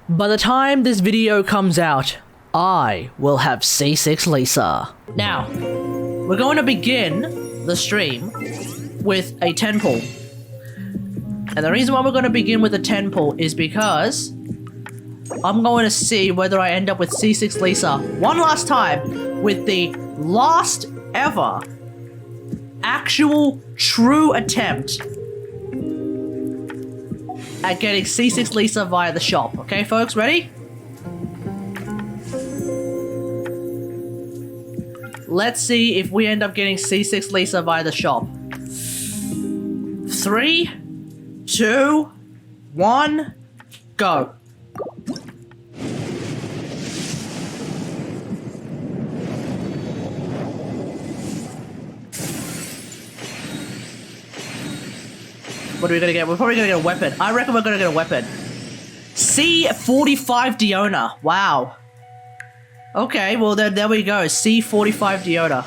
By the time this video comes out, I will have C6 Lisa. Now, we're going to begin the stream with a 10 pull. And the reason why we're going to begin with a 10 pull is because I'm going to see whether I end up with C6 Lisa one last time with the last ever actual true attempt at getting C6 Lisa via the shop. Okay, folks, ready? Let's see if we end up getting C6 Lisa via the shop. 3, 2, 1, go. What are we gonna get? We're probably gonna get a weapon. I reckon we're gonna get a weapon. C45 Diona. Wow. Okay, well then there we go. C45 Diona.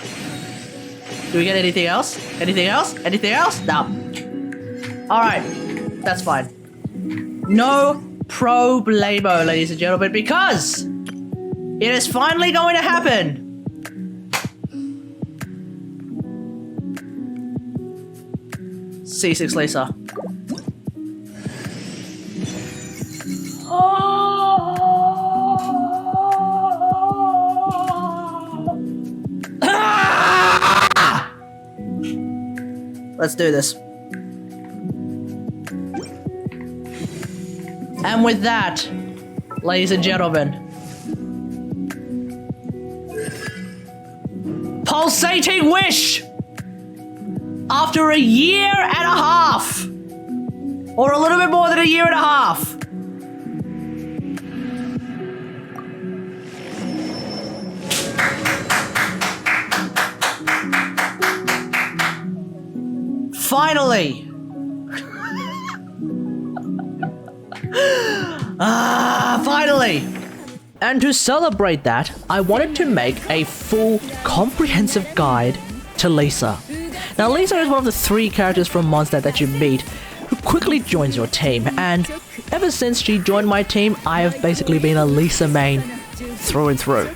Do we get anything else? Anything else? Anything else? No. Alright. That's fine. No problemo, ladies and gentlemen, because it is finally going to happen. C6 Lisa. Let's do this. And with that, ladies and gentlemen, pulsating wish! After a year and a half! Or a little bit more than a year and a half! Finally! Finally! And to celebrate that, I wanted to make a full, comprehensive guide to Lisa. Now, Lisa is one of the 3 characters from Mondstadt that you meet who quickly joins your team, and ever since she joined my team, I have basically been a Lisa main through and through.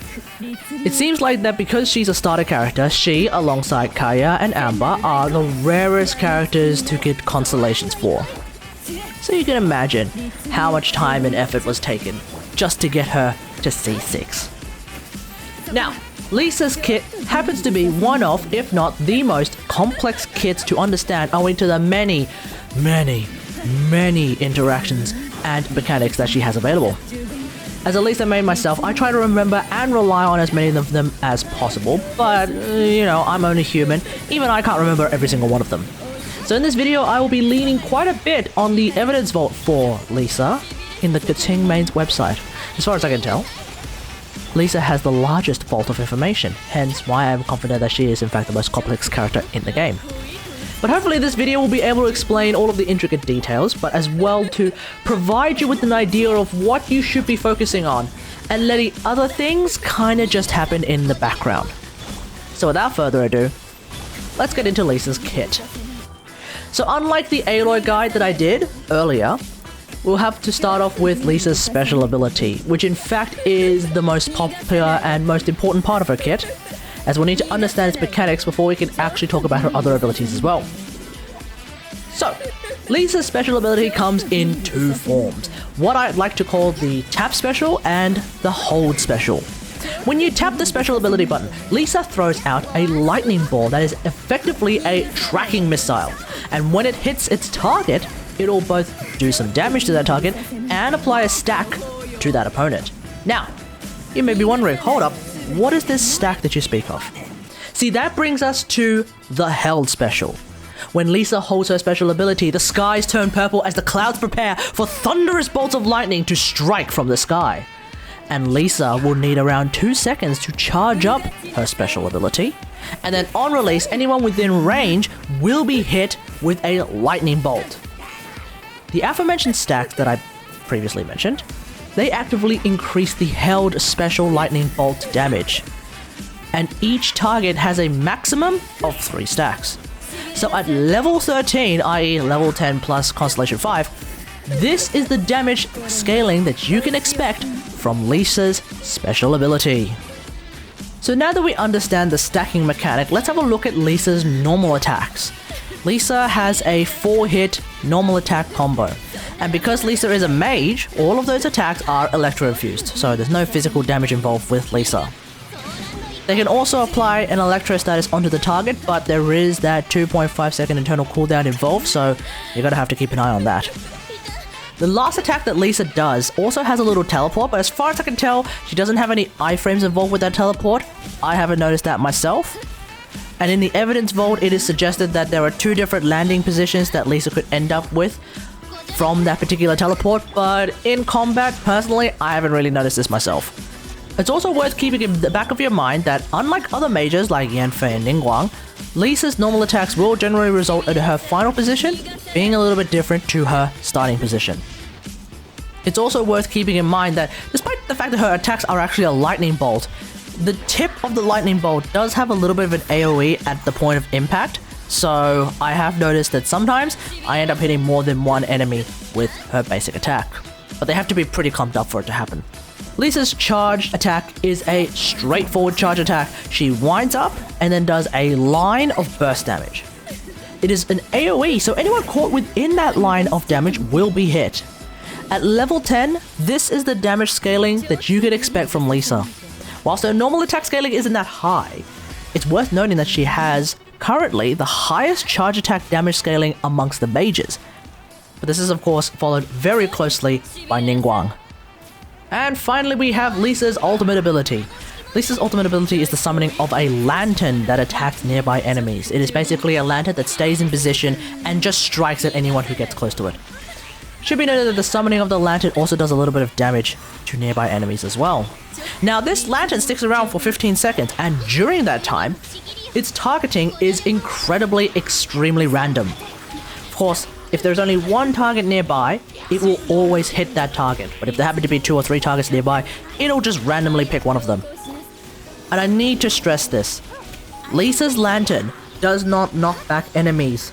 It seems like that because she's a starter character, she, alongside Kaya and Amber, are the rarest characters to get Constellations for. So you can imagine how much time and effort was taken just to get her to C6. Now, Lisa's kit happens to be one of, if not the most complex kits to understand owing to the many interactions and mechanics that she has available. As a Lisa main myself, I try to remember and rely on as many of them as possible, but, you know, I'm only human. Even I can't remember every single one of them. So in this video, I will be leaning quite a bit on the evidence vault for Lisa in the Kating Main's website. As far as I can tell, Lisa has the largest vault of information, hence why I am confident that she is in fact the most complex character in the game. But hopefully this video will be able to explain all of the intricate details, but as well to provide you with an idea of what you should be focusing on, and letting other things kinda just happen in the background. So without further ado, let's get into Lisa's kit. So unlike the Aloy guide that I did earlier, we'll have to start off with Lisa's special ability, which in fact is the most popular and most important part of her kit, as we'll need to understand its mechanics before we can actually talk about her other abilities as well. So, Lisa's special ability comes in 2 forms, what I'd like to call the tap special and the hold special. When you tap the special ability button, Lisa throws out a lightning ball that is effectively a tracking missile, and when it hits its target, it'll both do some damage to that target and apply a stack to that opponent. Now, you may be wondering, hold up, what is this stack that you speak of? See, that brings us to the held special. When Lisa holds her special ability, the skies turn purple as the clouds prepare for thunderous bolts of lightning to strike from the sky. And Lisa will need around 2 seconds to charge up her special ability, and then on release, anyone within range will be hit with a lightning bolt. The aforementioned stacks that I previously mentioned, they actively increase the held special lightning bolt damage, and each target has a maximum of 3 stacks. So at level 13, i.e. level 10 plus Constellation 5, This is the damage scaling that you can expect from Lisa's special ability. So now that we understand the stacking mechanic, let's have a look at Lisa's normal attacks. Lisa has a 4-hit normal attack combo, and because Lisa is a mage, all of those attacks are electro-infused, so there's no physical damage involved with Lisa. They can also apply an electro status onto the target, but there is that 2.5 second internal cooldown involved, so you're gonna have to keep an eye on that. The last attack that Lisa does also has a little teleport, but as far as I can tell, she doesn't have any iframes involved with that teleport. I haven't noticed that myself. And in the evidence vault, it is suggested that there are 2 different landing positions that Lisa could end up with from that particular teleport, but in combat, personally, I haven't really noticed this myself. It's also worth keeping in the back of your mind that unlike other mages like Yanfei and Ningguang, Lisa's normal attacks will generally result in her final position being a little bit different to her starting position. It's also worth keeping in mind that despite the fact that her attacks are actually a lightning bolt, the tip of the lightning bolt does have a little bit of an AoE at the point of impact, so I have noticed that sometimes I end up hitting more than one enemy with her basic attack, but they have to be pretty clumped up for it to happen. Lisa's charged attack is a straightforward charge attack. She winds up and then does a line of burst damage. It is an AoE, so anyone caught within that line of damage will be hit. At level 10, this is the damage scaling that you could expect from Lisa. Whilst her normal attack scaling isn't that high, it's worth noting that she has currently the highest charge attack damage scaling amongst the mages. But this is of course followed very closely by Ningguang. And finally we have Lisa's ultimate ability. Lisa's ultimate ability is the summoning of a lantern that attacks nearby enemies. It is basically a lantern that stays in position and just strikes at anyone who gets close to it. Should be noted that the summoning of the lantern also does a little bit of damage to nearby enemies as well. Now this lantern sticks around for 15 seconds, and during that time, its targeting is incredibly extremely random. Of course, if there's only one target nearby, it will always hit that target, but if there happen to be 2 or 3 targets nearby, it'll just randomly pick one of them. And I need to stress this. Lisa's lantern does not knock back enemies.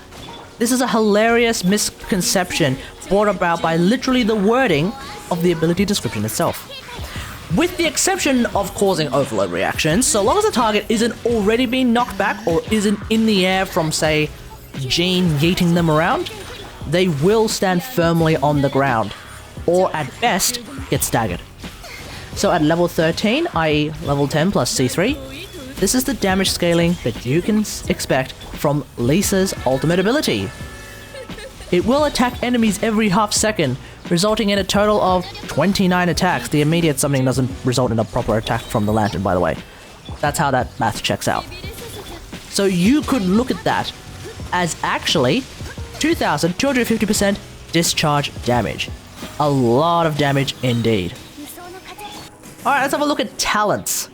This is a hilarious misconception brought about by literally the wording of the ability description itself. With the exception of causing overload reactions, so long as the target isn't already being knocked back or isn't in the air from, say, Jean yeeting them around, they will stand firmly on the ground, or at best, get staggered. So at level 13, i.e. level 10 plus C3, this is the damage scaling that you can expect from Lisa's ultimate ability. It will attack enemies every half second, resulting in a total of 29 attacks. The immediate summoning doesn't result in a proper attack from the lantern, by the way. That's how that math checks out. So you could look at that as actually 2,250% discharge damage. A lot of damage indeed. Alright, let's have a look at talents.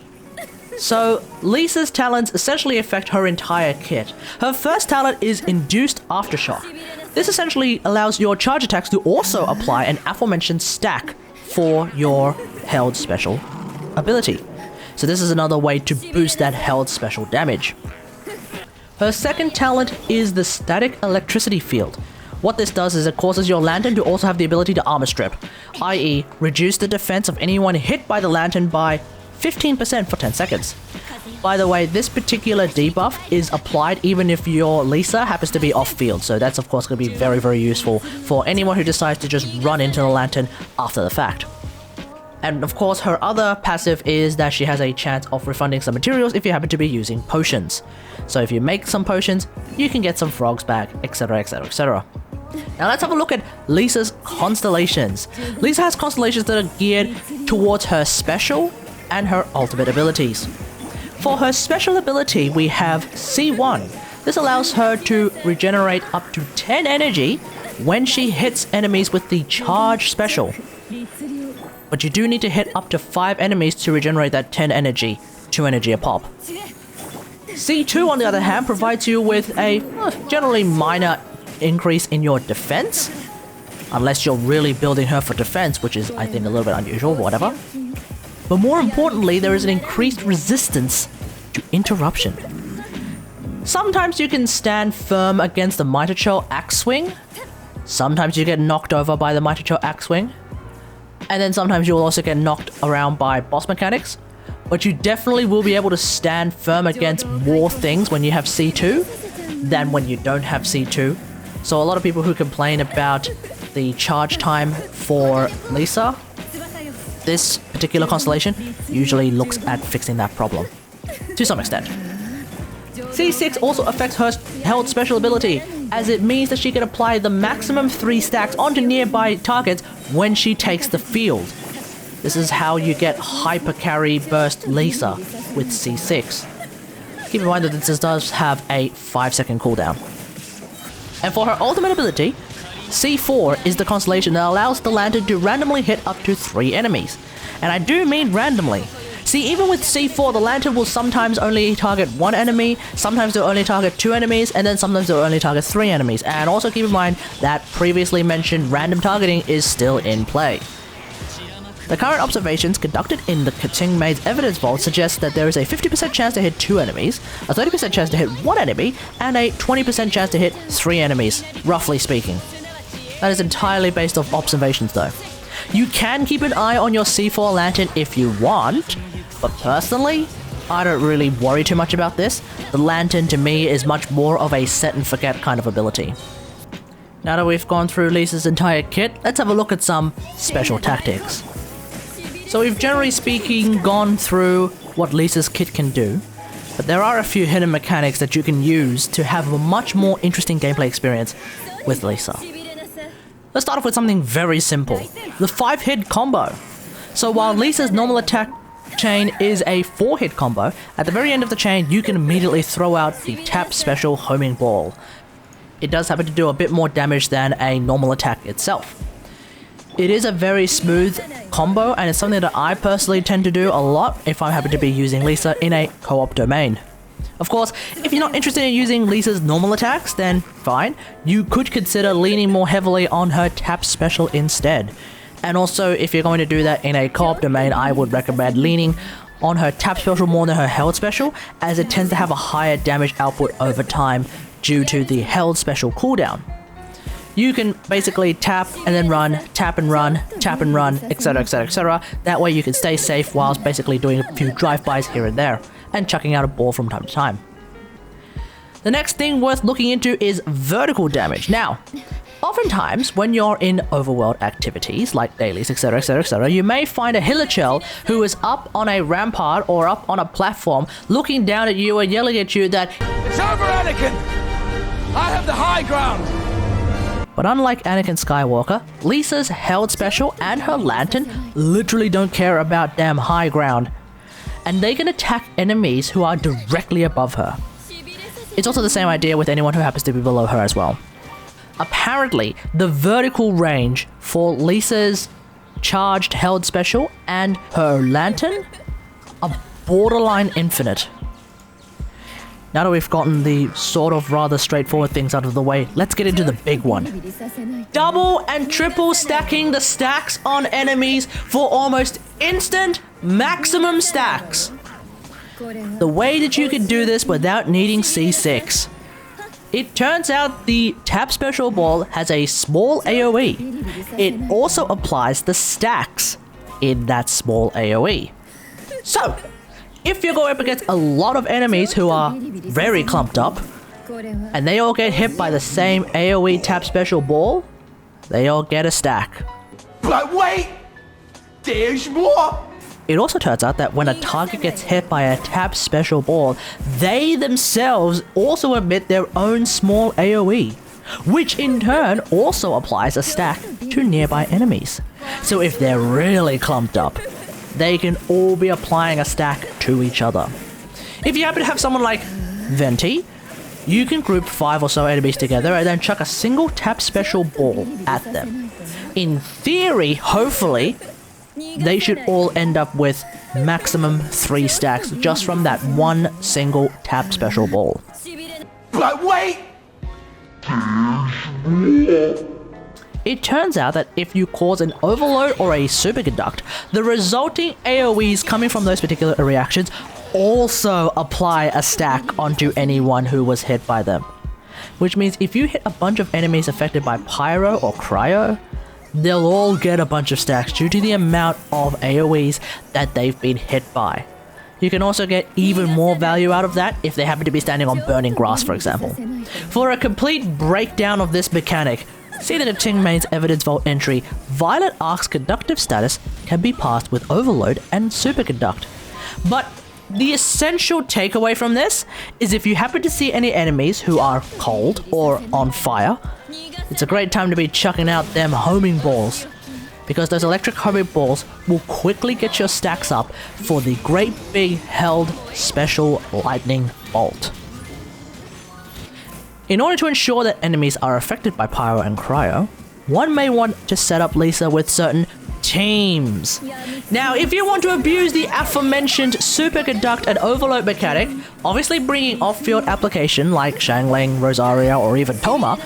So, Lisa's talents essentially affect her entire kit. Her first talent is Induced Aftershock. This essentially allows your charge attacks to also apply an aforementioned stack for your held special ability. So this is another way to boost that held special damage. Her second talent is the Static Electricity Field. What this does is it causes your lantern to also have the ability to armor strip, i.e. reduce the defense of anyone hit by the lantern by 15% for 10 seconds. By the way, this particular debuff is applied even if your Lisa happens to be off-field, so that's of course going to be very, very useful for anyone who decides to just run into the lantern after the fact. And of course, her other passive is that she has a chance of refunding some materials if you happen to be using potions. So if you make some potions, you can get some frogs back, etc, etc, etc. Now let's have a look at Lisa's Constellations. Lisa has Constellations that are geared towards her special and her ultimate abilities. For her special ability, we have C1. This allows her to regenerate up to 10 energy when she hits enemies with the charge special. But you do need to hit up to 5 enemies to regenerate that 10 energy, 2 energy a pop. C2 on the other hand provides you with a generally minor increase in your defense, unless you're really building her for defense, which is I think a little bit unusual, whatever. But more importantly, there is an increased resistance to interruption. Sometimes you can stand firm against the Mitre Axe swing, Sometimes you get knocked over by the Mighty Cho Axe Swing. And then sometimes you'll also get knocked around by boss mechanics. But you definitely will be able to stand firm against more things when you have C2 than when you don't have C2. So a lot of people who complain about the charge time for Lisa, this particular constellation usually looks at fixing that problem. To some extent. C6 also affects her held special ability, as it means that she can apply the maximum 3 stacks onto nearby targets when she takes the field. This is how you get Hyper Carry Burst Lisa with C6. Keep in mind that this does have a 5-second cooldown. And for her ultimate ability, C4 is the constellation that allows the lantern to randomly hit up to 3 enemies. And I do mean randomly. See, even with C4, the lantern will sometimes only target 1 enemy, sometimes they'll only target 2 enemies, and then sometimes they'll only target 3 enemies. And also keep in mind that previously mentioned random targeting is still in play. The current observations conducted in the Kating Maid's evidence vault suggest that there is a 50% chance to hit 2 enemies, a 30% chance to hit 1 enemy, and a 20% chance to hit 3 enemies, roughly speaking. That is entirely based off observations though. You can keep an eye on your C4 lantern if you want, but personally, I don't really worry too much about this. The lantern to me is much more of a set and forget kind of ability. Now that we've gone through Lisa's entire kit, let's have a look at some special tactics. So we've generally speaking gone through what Lisa's kit can do, but there are a few hidden mechanics that you can use to have a much more interesting gameplay experience with Lisa. Let's start off with something very simple, the 5-hit combo. So while Lisa's normal attack chain is a 4-hit combo, at the very end of the chain you can immediately throw out the tap special homing ball. It does happen to do a bit more damage than a normal attack itself. It is a very smooth combo, and it's something that I personally tend to do a lot if I happen to be using Lisa in a co-op domain. Of course, if you're not interested in using Lisa's normal attacks, then fine. You could consider leaning more heavily on her tap special instead. And also, if you're going to do that in a co-op domain, I would recommend leaning on her tap special more than her held special, as it tends to have a higher damage output over time due to the held special cooldown. You can basically tap and then run, etc, etc, etc. That way you can stay safe whilst basically doing a few drive-bys here and there, and chucking out a ball from time to time. The next thing worth looking into is vertical damage. Now, oftentimes when you're in overworld activities like dailies, etc, etc, etc, you may find a Hilichurl who is up on a rampart or up on a platform looking down at you and yelling at you that, "It's over, Anakin! I have the high ground!" But unlike Anakin Skywalker, Lisa's held special and her lantern literally don't care about damn high ground, and they can attack enemies who are directly above her. It's also the same idea with anyone who happens to be below her as well. Apparently, the vertical range for Lisa's charged held special and her lantern are borderline infinite. Now that we've gotten the sort of rather straightforward things out of the way, let's get into the big one. Double and triple stacking the stacks on enemies for almost instant maximum stacks. The way that you can do this without needing C6. It turns out the tap special ball has a small AoE. It also applies the stacks in that small AoE. So, if you're going up against a lot of enemies who are very clumped up, and they all get hit by the same AoE tap special ball, they all get a stack. But wait! There's more! It also turns out that when a target gets hit by a tap special ball, they themselves also emit their own small AoE, which in turn also applies a stack to nearby enemies. So if they're really clumped up, they can all be applying a stack to each other. If you happen to have someone like Venti, you can group 5 or so enemies together and then chuck a single tap special ball at them. In theory, hopefully, they should all end up with maximum 3 stacks just from that one single tap special ball. But wait! It turns out that if you cause an overload or a superconduct, the resulting AoEs coming from those particular reactions also apply a stack onto anyone who was hit by them. which means if you hit a bunch of enemies affected by Pyro or Cryo, they'll all get a bunch of stacks due to the amount of AoEs that they've been hit by. You can also get even more value out of that if they happen to be standing on burning grass, for example. For a complete breakdown of this mechanic, see that in Tingmane's Evidence Vault entry, Violet Arc's conductive status can be passed with Overload and Superconduct. But the essential takeaway from this is if you happen to see any enemies who are cold or on fire, it's a great time to be chucking out them homing balls, because those electric homing balls will quickly get your stacks up for the great big held special lightning bolt. In order to ensure that enemies are affected by Pyro and Cryo, one may want to set up Lisa with certain teams. Now, if you want to abuse the aforementioned Superconduct and Overload mechanic, obviously bringing off-field application like Xiangling, Rosaria, or even Toma,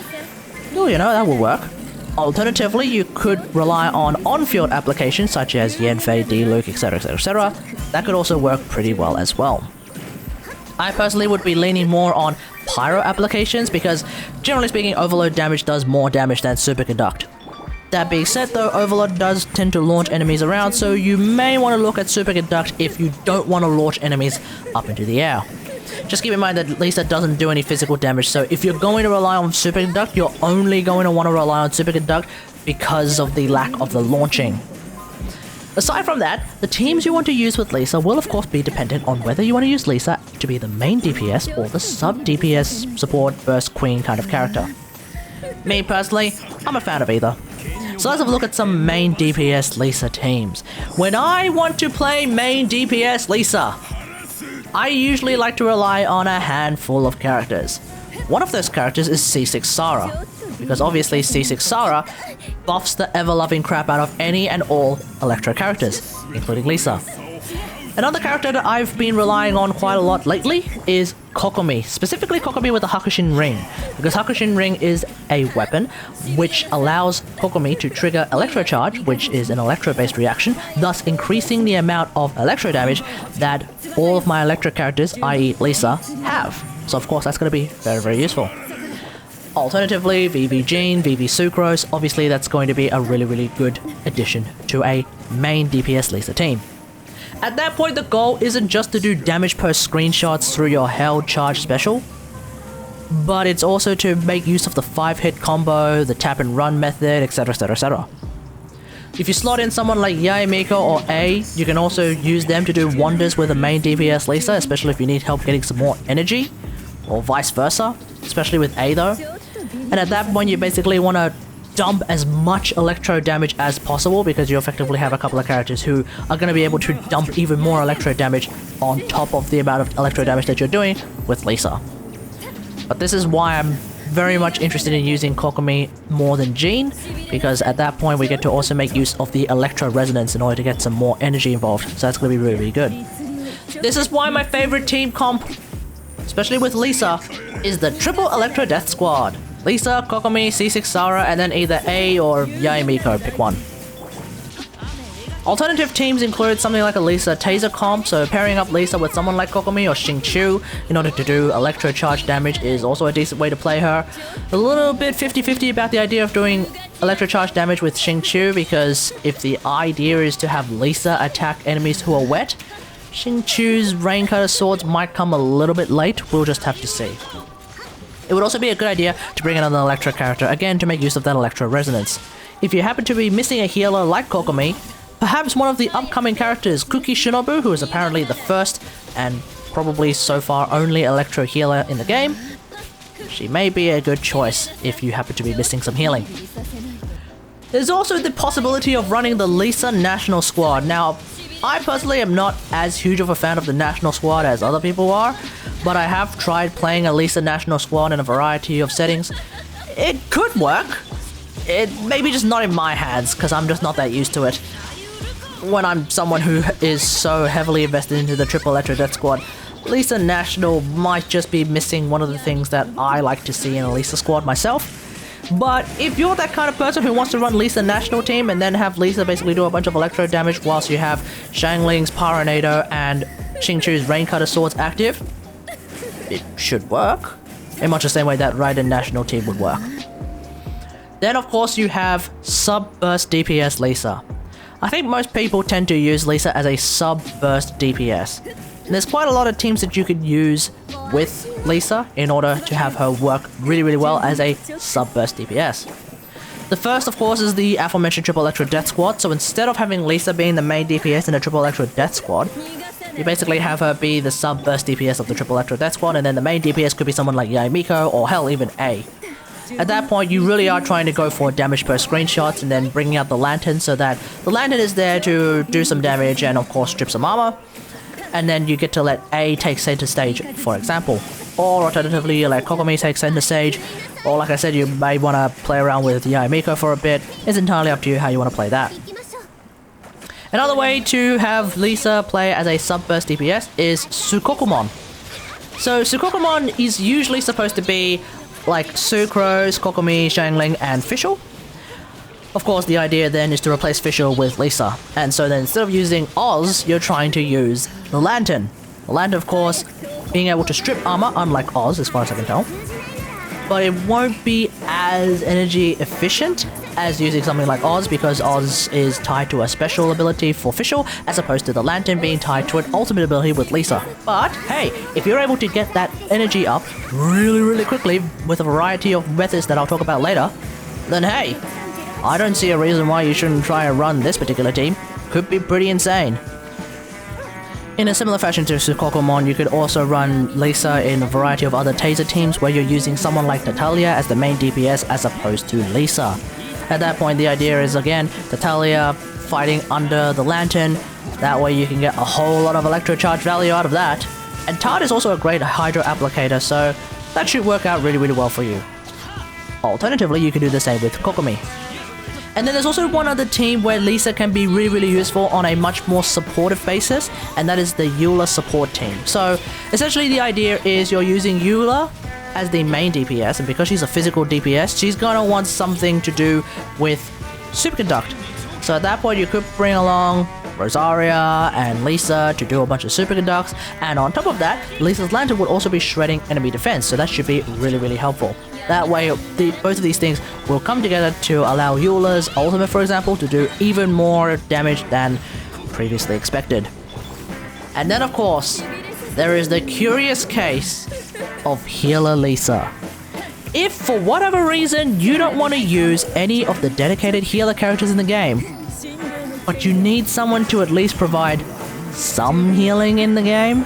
well, you know, that will work. Alternatively, you could rely on on-field applications such as Yanfei, D-Luke, etc, etc, etc. That could also work pretty well as well. I personally would be leaning more on Pyro applications because, generally speaking, Overload damage does more damage than Superconduct. That being said though, Overload does tend to launch enemies around, so you may want to look at Superconduct if you don't want to launch enemies up into the air. Just keep in mind that Lisa doesn't do any physical damage, so if you're going to rely on Superconduct, you're only going to want to rely on Superconduct because of the lack of the launching. Aside from that, the teams you want to use with Lisa will of course be dependent on whether you want to use Lisa to be the main DPS or the sub-DPS support burst queen kind of character. Me personally, I'm a fan of either. So let's have a look at some main DPS Lisa teams. When I want to play main DPS Lisa, I usually like to rely on a handful of characters. One of those characters is C6 Sarah, because obviously C6 Sarah buffs the ever-loving crap out of any and all Electro characters, including Lisa. Another character that I've been relying on quite a lot lately is Kokomi, specifically Kokomi with the Hakushin Ring, because Hakushin Ring is a weapon which allows Kokomi to trigger Electro Charge, which is an Electro-based reaction, thus increasing the amount of Electro damage that all of my Electro characters, i.e. Lisa, have. So of course that's going to be very, very useful. Alternatively, VV Jean, VV Sucrose, obviously that's going to be a really, really good addition to a main DPS Lisa team. At that point, the goal isn't just to do damage per screenshots through your held charge special, but it's also to make use of the 5-hit combo, the tap and run method, etc, etc, etc. If you slot in someone like Yae Miko or A, you can also use them to do wonders with a main DPS Lisa, especially if you need help getting some more energy, or vice versa, especially with A though. And at that point, you basically want to dump as much Electro damage as possible because you effectively have a couple of characters who are going to be able to dump even more Electro damage on top of the amount of Electro damage that you're doing with Lisa. But this is why I'm very much interested in using Kokomi more than Jean, because at that point we get to also make use of the Electro Resonance in order to get some more energy involved, so that's going to be really, really good. This is why my favorite team comp, especially with Lisa, is the Triple Electro Death Squad. Lisa, Kokomi, C6 Sarah, and then either A or Yae Miko, pick one. Alternative teams include something like a Lisa Taser comp, so pairing up Lisa with someone like Kokomi or Xingqiu in order to do Electro Charge damage is also a decent way to play her. A little bit 50-50 about the idea of doing Electro Charge damage with Xingqiu, because if the idea is to have Lisa attack enemies who are wet, Xingqiu's Raincutter swords might come a little bit late, we'll just have to see. It would also be a good idea to bring in an Electro character, again to make use of that Electro Resonance. If you happen to be missing a healer like Kokomi, perhaps one of the upcoming characters, Kuki Shinobu, who is apparently the first and probably so far only Electro healer in the game, she may be a good choice if you happen to be missing some healing. There's also the possibility of running the Lisa National Squad. Now, I personally am not as huge of a fan of the National Squad as other people are, but I have tried playing a Lisa National Squad in a variety of settings. It could work. It maybe just not in my hands, because I'm just not that used to it. When I'm someone who is so heavily invested into the Triple Electro Death Squad, Lisa National might just be missing one of the things that I like to see in a Lisa squad myself. But if you're that kind of person who wants to run Lisa National Team and then have Lisa basically do a bunch of Electro damage whilst you have Xiangling's Paranado and Xingqiu's Raincutter swords active, it should work. in much the same way that Raiden National Team would work. Then of course you have Sub-Burst DPS Lisa. I think most people tend to use Lisa as a Sub-Burst DPS. And there's quite a lot of teams that you could use with Lisa in order to have her work really well as a Sub-Burst DPS. The first, of course, is the aforementioned Triple Electro Death Squad. So instead of having Lisa being the main DPS in the Triple Electro Death Squad, you basically have her be the sub-burst DPS of the Triple Electro Death Squad, and then the main DPS could be someone like Yaimiko, or hell, even A. At that point, you really are trying to go for damage per screenshots and then bringing out the Lantern so that the Lantern is there to do some damage and, of course, strip some armor. And then you get to let A take center stage, for example. Or alternatively, you let Kokomi take center stage. Or like I said, you may want to play around with Yaimiko for a bit. It's entirely up to you how you want to play that. Another way to have Lisa play as a sub-burst DPS is Sukokumon. So Sukokumon is usually supposed to be like Sucrose, Kokomi, Xiangling, and Fischl. Of course, the idea then is to replace Fischl with Lisa. And so then instead of using Oz, you're trying to use the Lantern. The Lantern, of course, being able to strip armor, unlike Oz, as far as I can tell. But it won't be as energy efficient as using something like Oz, because Oz is tied to a special ability for Fischl, as opposed to the Lantern being tied to an ultimate ability with Lisa. But hey, if you're able to get that energy up really quickly with a variety of methods that I'll talk about later, then hey, I don't see a reason why you shouldn't try and run this particular team. Could be pretty insane. In a similar fashion to Sukokumon, you could also run Lisa in a variety of other taser teams where you're using someone like Natalia as the main DPS as opposed to Lisa. At that point, the idea is again, Natalia fighting under the Lantern. That way you can get a whole lot of electro charge value out of that. And Tard is also a great hydro applicator, so that should work out really well for you. Alternatively, you could do the same with Kokomi. And then there's also one other team where Lisa can be really useful on a much more supportive basis, and that is the Eula support team. So essentially the idea is you're using Eula as the main DPS, and because she's a physical DPS, she's gonna want something to do with Superconduct. So at that point you could bring along Rosaria and Lisa to do a bunch of Superconducts, and on top of that, Lisa's Lantern would also be shredding enemy defense, so that should be really helpful. That way, both of these things will come together to allow Eula's ultimate, for example, to do even more damage than previously expected. And then, of course, there is the curious case of Healer Lisa. If, for whatever reason, you don't want to use any of the dedicated healer characters in the game, but you need someone to at least provide some healing in the game,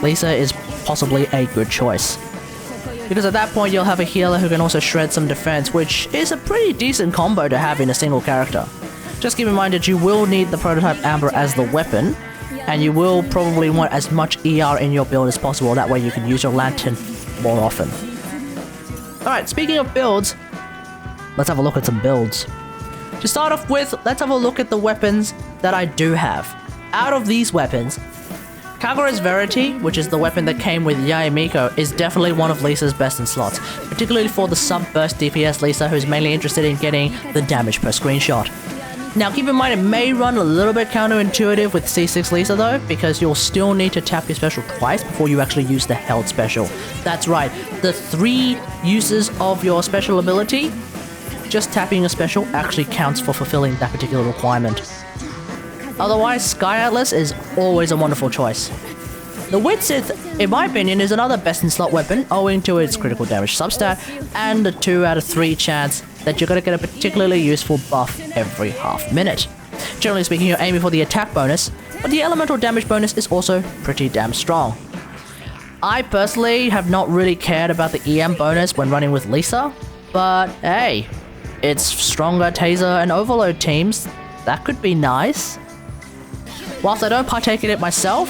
Lisa is possibly a good choice. Because at that point you'll have a healer who can also shred some defense, which is a pretty decent combo to have in a single character. Just keep in mind that you will need the prototype Amber as the weapon, and you will probably want as much ER in your build as possible, that way you can use your Lantern more often. Alright, speaking of builds, let's have a look at some builds. To start off with, let's have a look at the weapons that I do have. Out of these weapons, Kagura's Verity, which is the weapon that came with Yaimiko, is definitely one of Lisa's best in slots, particularly for the sub-burst DPS Lisa who's mainly interested in getting the damage per screenshot. Now keep in mind it may run a little bit counterintuitive with C6 Lisa though, because you'll still need to tap your special twice before you actually use the held special. That's right, the 3 uses of your special ability, just tapping a special actually counts for fulfilling that particular requirement. Otherwise, Sky Atlas is always a wonderful choice. The Wit Sith, in my opinion, is another best in slot weapon owing to its critical damage substat and the 2 out of 3 chance that you're going to get a particularly useful buff every half minute. Generally speaking, you're aiming for the attack bonus, but the elemental damage bonus is also pretty damn strong. I personally have not really cared about the EM bonus when running with Lisa, but hey, it's stronger Taser and Overload teams, that could be nice. Whilst I don't partake in it myself,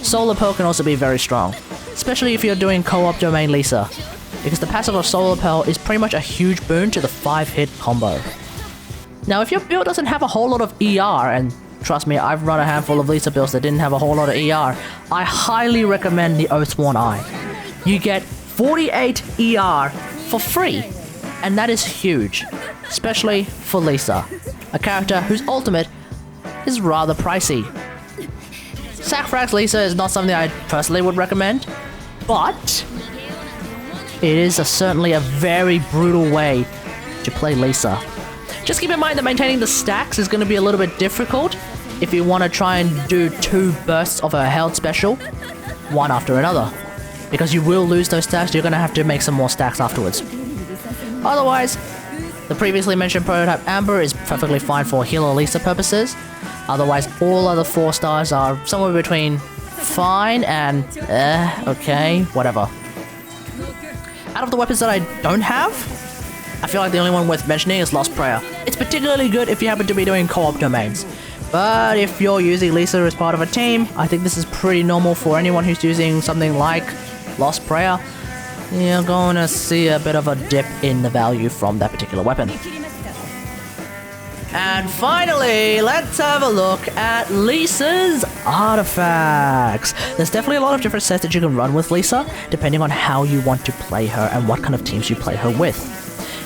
Solar Pearl can also be very strong, especially if you're doing co-op domain Lisa, because the passive of Solar Pearl is pretty much a huge boon to the 5-hit combo. Now if your build doesn't have a whole lot of ER, and trust me, I've run a handful of Lisa builds that didn't have a whole lot of ER, I highly recommend the Oathsworn Eye. You get 48 ER for free, and that is huge, especially for Lisa, a character whose ultimate is rather pricey. Sackfrax Lisa is not something I personally would recommend, but it is certainly a very brutal way to play Lisa. Just keep in mind that maintaining the stacks is going to be a little bit difficult if you want to try and do 2 bursts of her health special, one after another. Because you will lose those stacks, you're going to have to make some more stacks afterwards. Otherwise, the previously mentioned prototype Amber is perfectly fine for healer Lisa purposes. Otherwise, all other 4 stars are somewhere between fine and okay, whatever. Out of the weapons that I don't have, I feel like the only one worth mentioning is Lost Prayer. It's particularly good if you happen to be doing co-op domains. But if you're using Lisa as part of a team, I think this is pretty normal for anyone who's using something like Lost Prayer. You're going to see a bit of a dip in the value from that particular weapon. And finally, let's have a look at Lisa's artifacts. There's definitely a lot of different sets that you can run with Lisa, depending on how you want to play her and what kind of teams you play her with.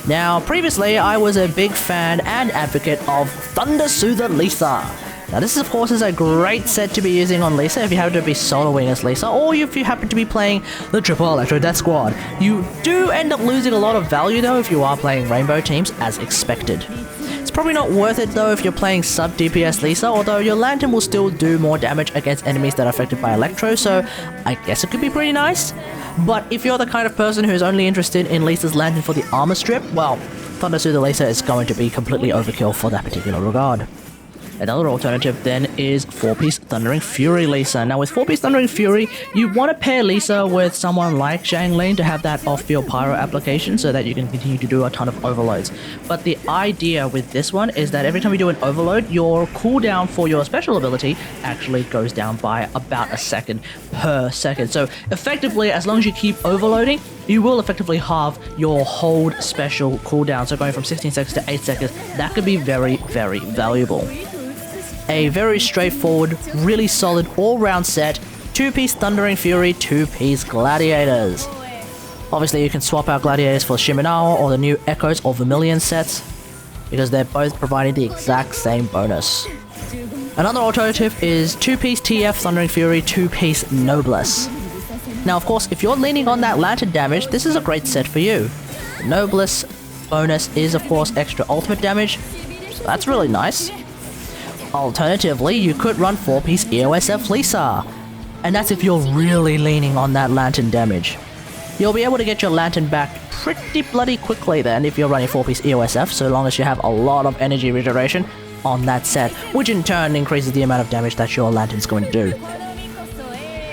Now, previously, I was a big fan and advocate of Thunder Soother Lisa. Now, this, of course, is a great set to be using on Lisa if you happen to be soloing as Lisa, or if you happen to be playing the Triple Electro Death Squad. You do end up losing a lot of value, though, if you are playing Rainbow teams, as expected. It's probably not worth it, though, if you're playing sub-DPS Lisa, although your Lantern will still do more damage against enemies that are affected by Electro, so I guess it could be pretty nice. But if you're the kind of person who's only interested in Lisa's Lantern for the armor strip, well, Thunder Soother Lisa is going to be completely overkill for that particular regard. Another alternative then is 4-piece Thundering Fury Lisa. Now with 4-piece Thundering Fury, you want to pair Lisa with someone like Xiangling to have that off-field pyro application so that you can continue to do a ton of overloads. But the idea with this one is that every time you do an overload, your cooldown for your special ability actually goes down by about a second per second. So effectively, as long as you keep overloading, you will effectively halve your hold special cooldown. So going from 16 seconds to 8 seconds, that could be very, very valuable. A very straightforward, really solid all-round set, 2-piece Thundering Fury, 2-piece Gladiators. Obviously you can swap out Gladiators for Shiminawa or the new Echoes or Vermilion sets, because they're both providing the exact same bonus. Another alternative is 2-piece TF Thundering Fury, 2-piece Noblesse. Now of course, if you're leaning on that Lantern damage, this is a great set for you. The Noblesse bonus is of course extra ultimate damage, so that's really nice. Alternatively, you could run 4-piece EOSF Lisa, and that's if you're really leaning on that Lantern damage. You'll be able to get your Lantern back pretty bloody quickly then if you're running 4-piece EOSF, so long as you have a lot of energy regeneration on that set, which in turn increases the amount of damage that your Lantern's going to do.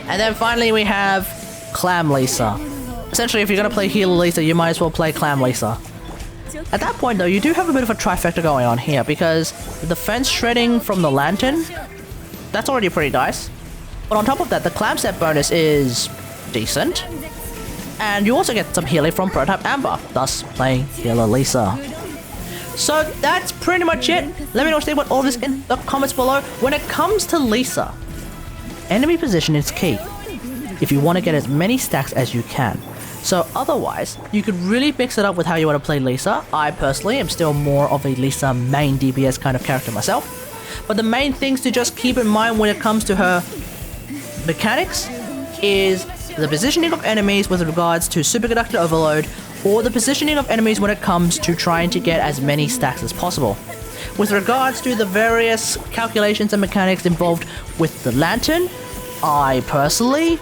And then finally we have Clam Lisa. Essentially, if you're going to play Healer Lisa, you might as well play Clam Lisa. At that point though, you do have a bit of a trifecta going on here, because the defense shredding from the Lantern, that's already pretty nice. But on top of that, the Clam set bonus is decent. And you also get some healing from Prototype Amber, thus playing Healer Lisa. So that's pretty much it. Let me know what all this in the comments below. When it comes to Lisa, enemy position is key if you want to get as many stacks as you can. So otherwise, you could really mix it up with how you want to play Lisa. I personally am still more of a Lisa main DPS kind of character myself. But the main things to just keep in mind when it comes to her mechanics is the positioning of enemies with regards to Superconductor Overload, or the positioning of enemies when it comes to trying to get as many stacks as possible. With regards to the various calculations and mechanics involved with the Lantern, I personally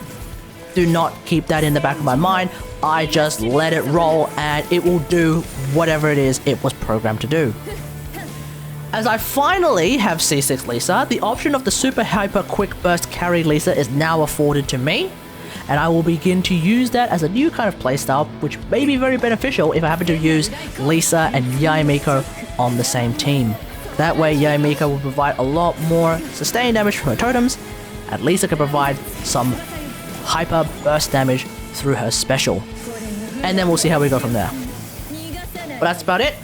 do not keep that in the back of my mind. I just let it roll and it will do whatever it is it was programmed to do. As I finally have C6 Lisa, the option of the Super Hyper Quick Burst Carry Lisa is now afforded to me, and I will begin to use that as a new kind of playstyle, which may be very beneficial if I happen to use Lisa and Yaemiko on the same team. That way Yaemiko will provide a lot more sustained damage from her totems, and Lisa can provide some hyper burst damage through her special. And then we'll see how we go from there. But that's about it.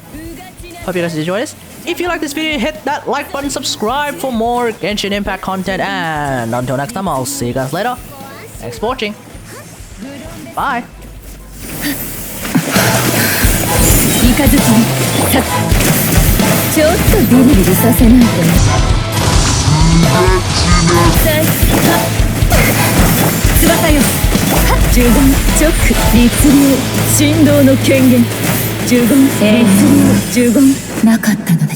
Hope you guys enjoyed this. If you like this video, hit that like button, subscribe for more Genshin Impact content, and until next time, I'll see you guys later. Thanks for watching. Bye. ちょっとビリビリさせないとね。翼よ。呪言チョック律令振動の権限呪言律令呪言なかったのだ